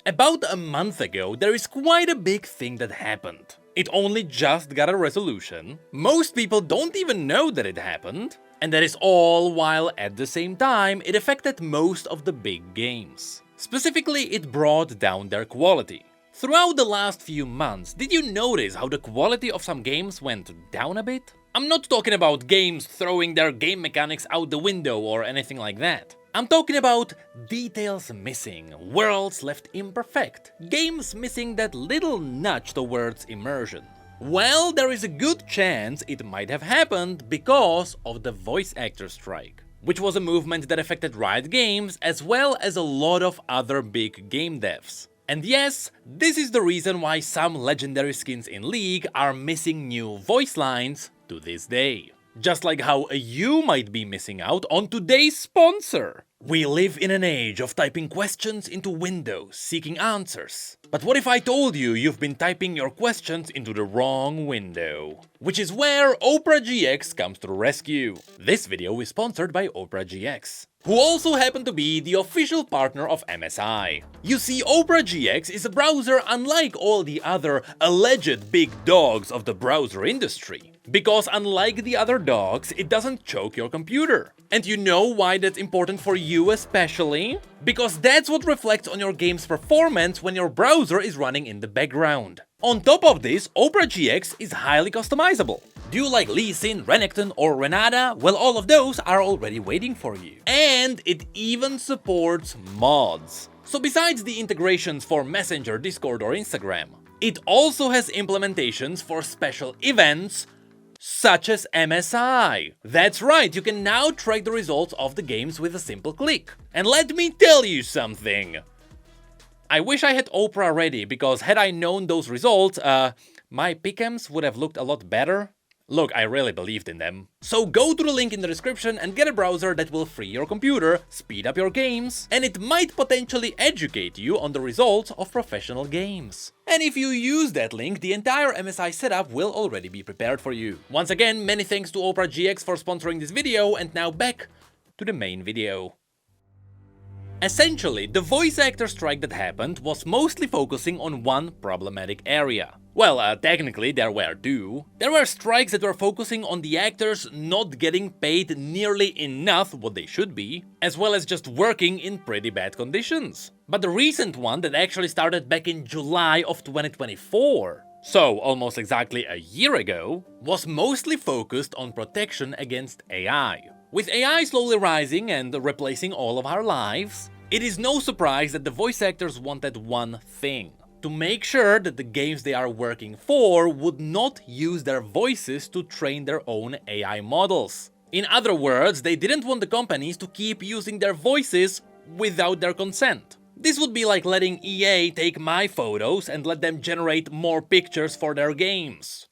About a month ago, there is quite a big thing that happened. It only just got a resolution, most people don't even know that it happened, and that is all while at the same time it affected most of the big games. Specifically, it brought down their quality. Throughout the last few months, did you notice how the quality of some games went down a bit? I'm not talking about games throwing their game mechanics out the window or anything like that. I'm talking about details missing, worlds left imperfect, games missing that little nudge towards immersion. Well, there is a good chance it might have happened because of the voice actor strike, which was a movement that affected Riot Games as well as a lot of other big game devs. And yes, this is the reason why some legendary skins in League are missing new voice lines to this day. Just like how you might be missing out on today's sponsor. We live in an age of typing questions into windows, seeking answers. But what if I told you you've been typing your questions into the wrong window? Which is where Opera GX comes to the rescue. This video is sponsored by Opera GX, who also happen to be the official partner of MSI. You see, Opera GX is a browser unlike all the other alleged big dogs of the browser industry. Because unlike the other dogs, it doesn't choke your computer. And you know why that's important for you especially? Because that's what reflects on your game's performance when your browser is running in the background. On top of this, Opera GX is highly customizable. Do you like Lee Sin, Renekton or Renata? Well, all of those are already waiting for you. And it even supports mods. So besides the integrations for Messenger, Discord or Instagram, it also has implementations for special events such as MSI. That's right, you can now track the results of the games with a simple click. And let me tell you something. I wish I had Opera ready, because had I known those results, my pick'ems would have looked a lot better. Look, I really believed in them. So go to the link in the description and get a browser that will free your computer, speed up your games, and it might potentially educate you on the results of professional games. And if you use that link, the entire MSI setup will already be prepared for you. Once again, many thanks to Opera GX for sponsoring this video, and now back to the main video. Essentially, the voice actor strike that happened was mostly focusing on one problematic area. Well, technically there were two. There were strikes that were focusing on the actors not getting paid nearly enough what they should be, as well as just working in pretty bad conditions. But the recent one that actually started back in July of 2024, so almost exactly a year ago, was mostly focused on protection against AI. With AI slowly rising and replacing all of our lives, it is no surprise that the voice actors wanted one thing: to make sure that the games they are working for would not use their voices to train their own AI models. In other words, they didn't want the companies to keep using their voices without their consent. This would be like letting EA take my photos and let them generate more pictures for their games.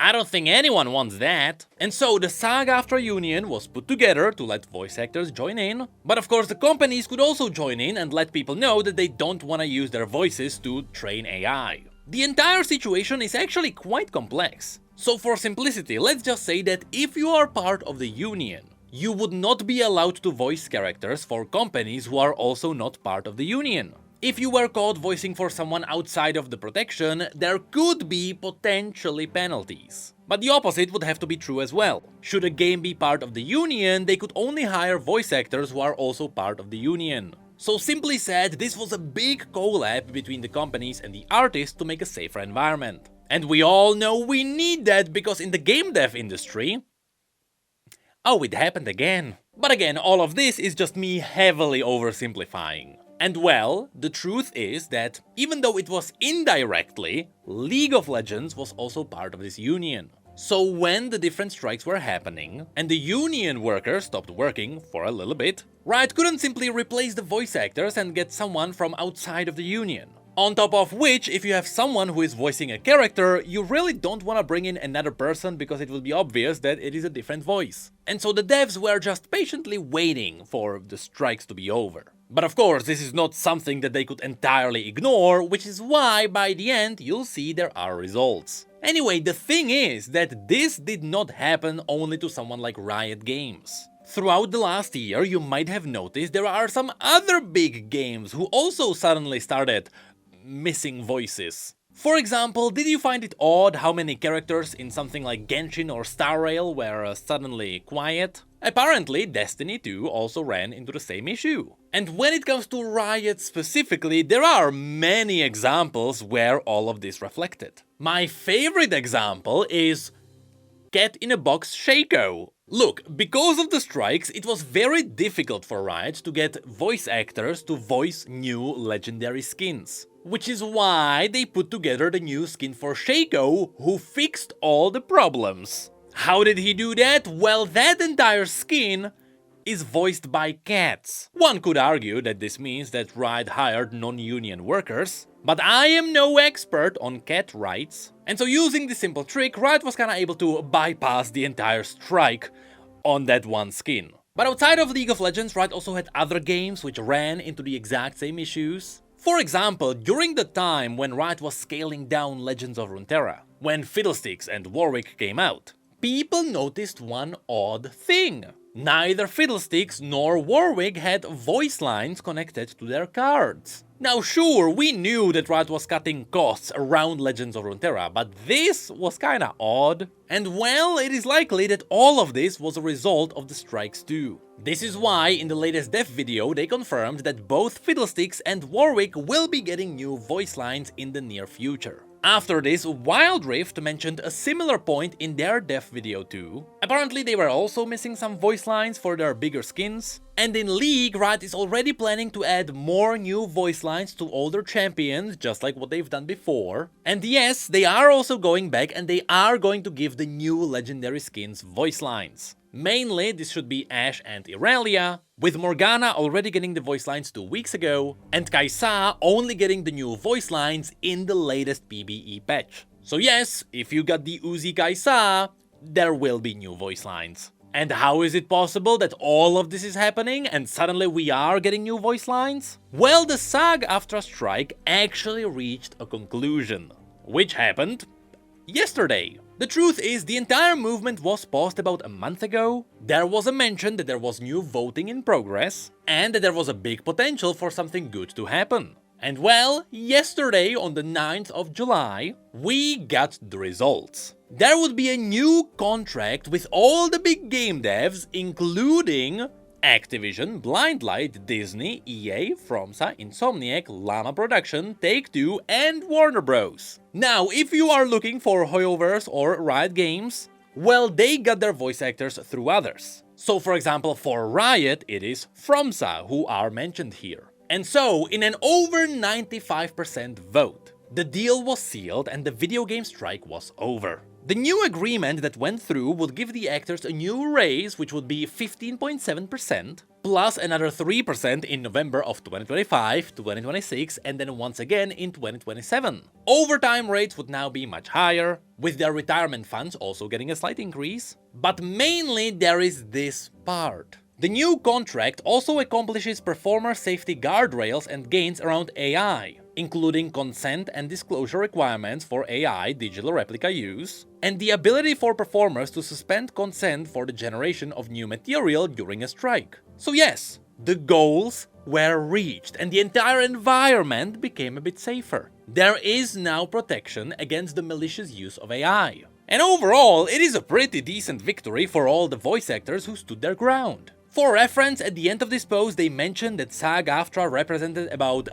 I don't think anyone wants that. And so the SAG-AFTRA union was put together to let voice actors join in. But of course the companies could also join in and let people know that they don't want to use their voices to train AI. The entire situation is actually quite complex. So for simplicity, let's just say that if you are part of the union, you would not be allowed to voice characters for companies who are also not part of the union. If you were caught voicing for someone outside of the protection, there could be potentially penalties. But the opposite would have to be true as well. Should a game be part of the union, they could only hire voice actors who are also part of the union. So simply said, this was a big collab between the companies and the artists to make a safer environment. And we all know we need that, because in the game dev industry... Oh, it happened again. But again, all of this is just me heavily oversimplifying. And well, the truth is that, even though it was indirectly, League of Legends was also part of this union. So when the different strikes were happening, and the union workers stopped working for a little bit, Riot couldn't simply replace the voice actors and get someone from outside of the union. On top of which, if you have someone who is voicing a character, you really don't want to bring in another person, because it will be obvious that it is a different voice. And so the devs were just patiently waiting for the strikes to be over. But of course, this is not something that they could entirely ignore, which is why by the end you'll see there are results. Anyway, the thing is that this did not happen only to someone like Riot Games. Throughout the last year, you might have noticed there are some other big games who also suddenly started missing voices. For example, did you find it odd how many characters in something like Genshin or Star Rail were suddenly quiet? Apparently, Destiny 2 also ran into the same issue. And when it comes to Riot specifically, there are many examples where all of this reflected. My favorite example is Cat in a Box Shaco. Look, because of the strikes, it was very difficult for Riot to get voice actors to voice new legendary skins. Which is why they put together the new skin for Shaco, who fixed all the problems. How did he do that? Well, that entire skin is voiced by cats. One could argue that this means that Riot hired non-union workers, but I am no expert on cat rights, and so using this simple trick, Riot was kinda able to bypass the entire strike on that one skin. But outside of League of Legends, Riot also had other games which ran into the exact same issues. For example, during the time when Riot was scaling down Legends of Runeterra, when Fiddlesticks and Warwick came out, people noticed one odd thing. Neither Fiddlesticks nor Warwick had voice lines connected to their cards. Now sure, we knew that Riot was cutting costs around Legends of Runeterra, but this was kinda odd. And well, it is likely that all of this was a result of the strikes too. This is why in the latest dev video they confirmed that both Fiddlesticks and Warwick will be getting new voice lines in the near future. After this, Wild Rift mentioned a similar point in their dev video too. Apparently they were also missing some voice lines for their bigger skins. And in League, Riot is already planning to add more new voice lines to older champions, just like what they've done before. And yes, they are also going back and they are going to give the new legendary skins voice lines. Mainly, this should be Ashe and Irelia, with Morgana already getting the voice lines 2 weeks ago, and Kai'Sa only getting the new voice lines in the latest PBE patch. So yes, if you got the Uzi Kai'Sa, there will be new voice lines. And how is it possible that all of this is happening and suddenly we are getting new voice lines? Well, the SAG-AFTRA strike actually reached a conclusion, which happened yesterday. The truth is, the entire movement was paused about a month ago. There was a mention that there was new voting in progress, and that there was a big potential for something good to happen. And well, yesterday on the 9th of July, we got the results. There would be a new contract with all the big game devs, including Activision, Blindlight, Disney, EA, FromSa, Insomniac, Llama Production, Take-Two, and Warner Bros. Now, if you are looking for Hoyoverse or Riot Games, well, they got their voice actors through others. So, for example, for Riot, it is FromSa, who are mentioned here. And so, in an over 95% vote, the deal was sealed and the video game strike was over. The new agreement that went through would give the actors a new raise, which would be 15.7%, plus another 3% in November of 2025, 2026, and then once again in 2027. Overtime rates would now be much higher, with their retirement funds also getting a slight increase. But mainly there is this part. The new contract also accomplishes performer safety guardrails and gains around AI, including consent and disclosure requirements for AI digital replica use, and the ability for performers to suspend consent for the generation of new material during a strike. So yes, the goals were reached and the entire environment became a bit safer. There is now protection against the malicious use of AI. And overall, it is a pretty decent victory for all the voice actors who stood their ground. For reference, at the end of this post they mentioned that SAG-AFTRA represented about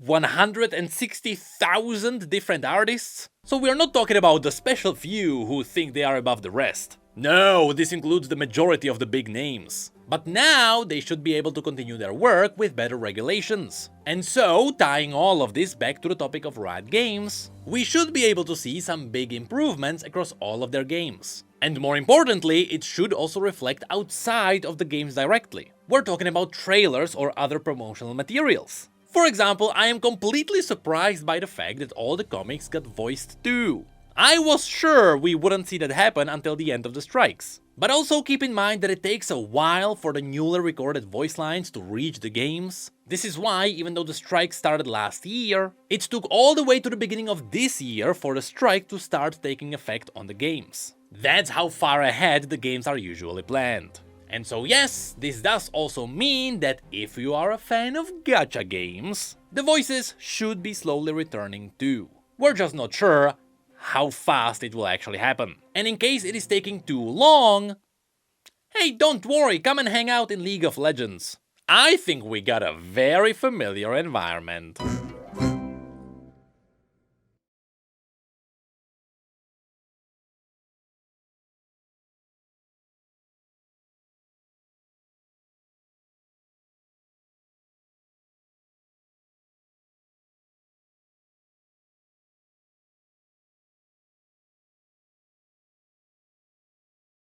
160,000 different artists. So we are not talking about the special few who think they are above the rest. No, this includes the majority of the big names. But now they should be able to continue their work with better regulations. And so, tying all of this back to the topic of Riot Games, we should be able to see some big improvements across all of their games. And more importantly, it should also reflect outside of the games directly. We're talking about trailers or other promotional materials. For example, I am completely surprised by the fact that all the comics got voiced too. I was sure we wouldn't see that happen until the end of the strikes. But also keep in mind that it takes a while for the newly recorded voice lines to reach the games. This is why, even though the strike started last year, it took all the way to the beginning of this year for the strike to start taking effect on the games. That's how far ahead the games are usually planned. And so yes, this does also mean that if you are a fan of gacha games, the voices should be slowly returning too. We're just not sure how fast it will actually happen. And in case it is taking too long, hey, don't worry, come and hang out in League of Legends. I think we got a very familiar environment.